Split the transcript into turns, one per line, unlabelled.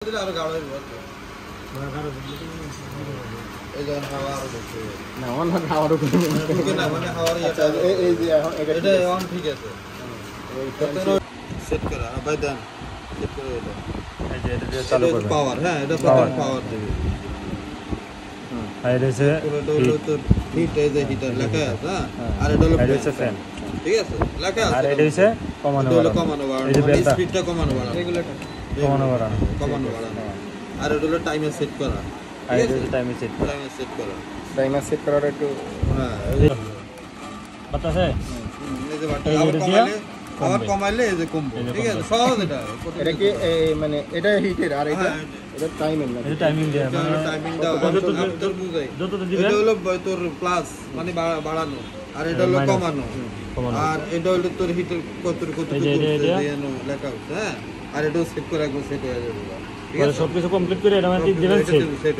আরো গাঢ় হইব এই যে হাওয়া আরো ঢুকছে না অন হাওয়ার উপরে ঢুকে না মানে হাওয়ার এটা এই যে এখন এটা অন ঠিক আছে সেট করা ভাই দেন সেট করে এটা এই যে এটা চালু করবে পাওয়ার হ্যাঁ এটা পাওয়ার দেবে
আর এটা হচ্ছে
হিট এই যে হিটার লেখা আছে আর এটা হচ্ছে ফ্যান ঠিক আছে লেখা আছে
আর এটা হচ্ছে কমানো
বাড়ানো এই যে স্পিডটা কমানো বাড়ানো রেগুলেটর
কমানো বাড়ানো
আর এটা হলো টাইমার সেট করা
আর এটা হচ্ছে টাইমার সেট করা
একটু হ্যাঁ
বাতাসে
এই যে আবার কমাইলে এই যে কমবে ঠিক আছে সহজ এটা কি মানে এটা হিটের আর এটা টাইমিং না
এটা টাইমিং দেয়া মানে
টাইমিং দাও তোর বুঝাই
যত দিবেন
এটা হলো তোর প্লাস মানে বাড়ানো আর এটা হলো কমানো আর এটা হলো তোর হিটের কত লেখা আছে হ্যাঁ আর এটা সেট করে একদম সেট হয়ে যাবে ঠিক আছে
সবকিছু কমপ্লিট করে এটা মানে দিবেন সেট